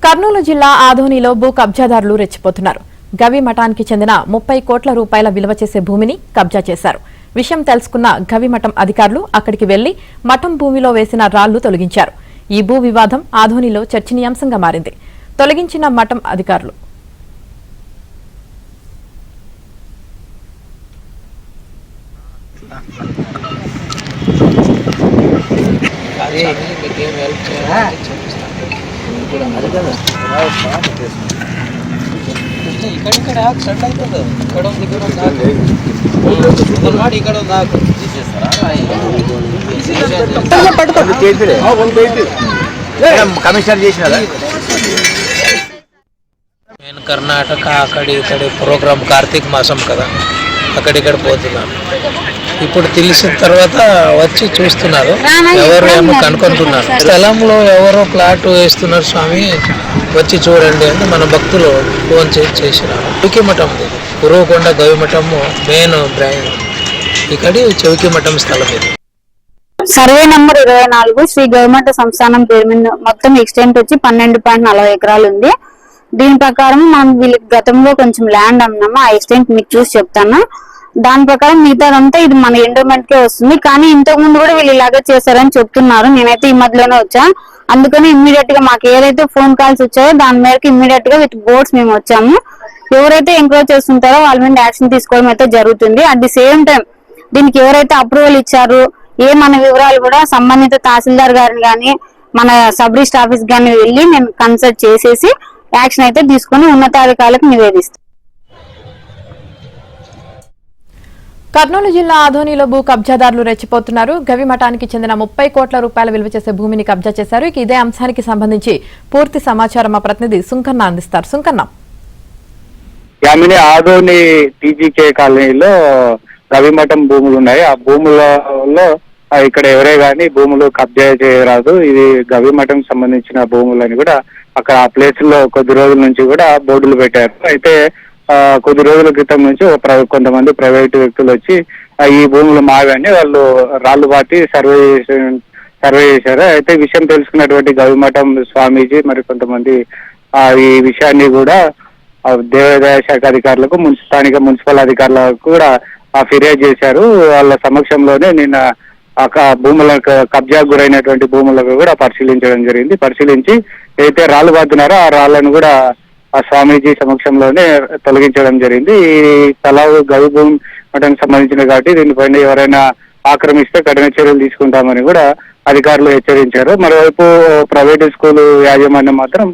కర్నూలు జిల్లా ఆదోనిలో భూ కబ్జాదారులు రెచ్చిపోతున్నారు. గవి మఠానికి చెందిన 30 కోట్ల రూపాయల విలువ చేసే భూమిని కబ్జా చేశారు. విషయం తెలుసుకున్న గవి మఠం అధికారులు అక్కడికి వెళ్లి మఠం భూమిలో వేసిన రాళ్లు తొలగించారు. ఈ భూ వివాదం ఆదోనిలో చర్చనీయాంశంగా మారింది. తొలగించిన మఠం అధికారులు కమిషనర్ చేసినారా? నేను కర్ణాటక అక్కడి ప్రోగ్రామ్ కార్తీక మాసం కదా, అక్కడిక్కడ పోతున్నాను. ఇప్పుడు తెలిసిన తర్వాత వచ్చి చూస్తున్నారు, ఎవరు ఏమో కనుక్కుంటున్నారు. స్థలంలో ఎవరో ప్లాట్ వేస్తున్నారు స్వామి, వచ్చి చూడండి అని మన భక్తులు ఫోన్ చేసినారు. చౌకి మఠం, ఉరవకొండ గవి మఠము మెయిన్ బ్రాండ్. ఇక్కడి చౌకి మఠం స్థలం ఇది. సర్వే నంబర్ 24 శ్రీ గవర్నమెంట్ సంస్థానం పేరు మీద మొత్తం ఎక్స్టెంట్ వచ్చి 12.40 ఎకరాలు ఉంది. దీని ప్రకారం మనం వీళ్ళకి గతంలో కొంచెం ల్యాండ్ అన్నాము. ఆ ఎక్స్టెంట్ మీకు చూసి చెప్తాను. దాని ప్రకారం మిగతాదంతా ఇది మన ఎండోమెంట్ కే వస్తుంది. కానీ ఇంతకు ముందు కూడా వీళ్ళు ఇలాగే చేశారని చెప్తున్నారు. నేనైతే ఈ మధ్యలోనే వచ్చా, అందుకని ఇమ్మీడియట్ గా మాకు ఏదైతే ఫోన్ కాల్స్ వచ్చాయో దాని మేరకు ఇమ్మీడియట్ గా విత్ బోర్డ్స్ మేము వచ్చాము. ఎవరైతే ఎంక్వైరీ చేస్తుంటారో వాళ్ళ మీద యాక్షన్ తీసుకోవడం అయితే జరుగుతుంది. అట్ ది సేమ్ టైం దీనికి ఎవరైతే అప్రూవల్ ఇచ్చారు మన వివరాలు కూడా సంబంధిత తహసీల్దార్ గారిని గాని మన సబ్ రిజిస్టర్ ఆఫీస్ గాని వెళ్ళి నేను కన్సల్ట్ చేసేసి యాక్షన్ అయితే తీసుకుని ఉన్నతాధికారులకు నివేదిస్తాను. కర్నూలు జిల్లా ఆదోనిలో భూ కబ్జాదారులు రెచ్చిపోతున్నారు. గవి మఠానికి చెందిన 30 కోట్ల రూపాయల విలువ చేసే భూమిని కబ్జా చేశారు. ఇదే అంశానికి సంబంధించి పూర్తి సమాచారం మా ప్రతినిధి సుంకన్న అందిస్తారు. సుంకన్న, ఆదోని టీజీకే కాలనీలో గవి మఠం భూములు ఉన్నాయి. ఆ భూములలో ఇక్కడ ఎవరే గాని భూములు కబ్జా చేయరాదు, ఇది గవి మఠం సంబంధించిన భూములని కూడా అక్కడ ఆ ప్లేస్ లో కొద్ది రోజుల నుంచి కూడా బోర్డులు పెట్టారు. అయితే కొద్ది రోజుల క్రితం నుంచి కొంతమంది ప్రైవేటు వ్యక్తులు వచ్చి ఈ భూములు మావని వాళ్ళు రాళ్లు పాతి సర్వే చేశారు. అయితే విషయం తెలుసుకున్నటువంటి గవిమఠం స్వామీజీ మరి కొంతమంది ఈ విషయాన్ని కూడా దేవాదాయ శాఖ అధికారులకు స్థానిక మున్సిపల్ అధికారులకు కూడా ఫిర్యాదు చేశారు. వాళ్ళ సమక్షంలోనే నిన్న భూములకు కబ్జా గురైనటువంటి భూములకు కూడా పరిశీలించడం జరిగింది. పరిశీలించి అయితే రాళ్లు పాతున్నారో ఆ రాళ్లను కూడా ఆ స్వామీజీ సమక్షంలోనే తొలగించడం జరిగింది. ఈ స్థలాలు గవి భూమి మఠానికి సంబంధించిన కాబట్టి దీనిపైన ఎవరైనా ఆక్రమిస్తే కఠిన చర్యలు తీసుకుంటామని కూడా అధికారులు హెచ్చరించారు. మరోవైపు ప్రైవేటు స్కూల్ యాజమాన్యం మాత్రం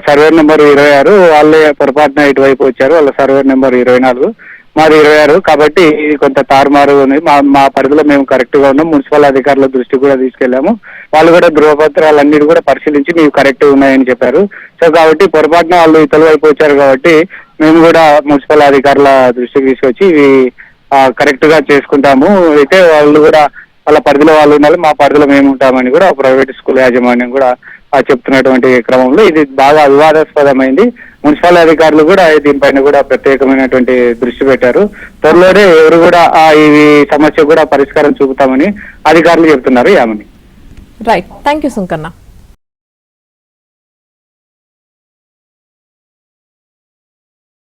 సర్వే నెంబర్ 26 వాళ్ళే పొరపాటున ఇటువైపు వచ్చారు. వాళ్ళ సర్వే నెంబర్ 24, మాది 26 కాబట్టి ఇది కొంత తారుమారు ఉంది. మా పరిధిలో మేము కరెక్ట్ గా ఉన్నాం. మున్సిపల్ అధికారుల దృష్టికి కూడా తీసుకెళ్లాము. వాళ్ళు కూడా ధృవపత్రాలన్నిటి కూడా పరిశీలించి మీకు కరెక్ట్ ఉన్నాయని చెప్పారు. సో కాబట్టి పొరపాటున వాళ్ళు ఇతల వైపు వచ్చారు కాబట్టి మేము కూడా మున్సిపల్ అధికారుల దృష్టికి తీసుకొచ్చి ఇవి కరెక్ట్ గా చేసుకుంటాము. అయితే వాళ్ళు కూడా వాళ్ళ పరిధిలో వాళ్ళు ఉండాలి, మా పరిధిలో మేము ఉంటామని కూడా ప్రైవేట్ స్కూల్ యాజమాన్యం కూడా చెప్తున్నటువంటి క్రమంలో ఇది బాగా వివాదాస్పదమైంది. మున్సిపల్ అధికారులు కూడా దీనిపైన కూడా ప్రత్యేకమైనటువంటి దృష్టి పెట్టారు. త్వరలోనే ఎవరు కూడా ఈ సమస్య కూడా పరిష్కారం చూపుతామని అధికారులు చెప్తున్నారు. Yamini. Right, thank you Sunkanna.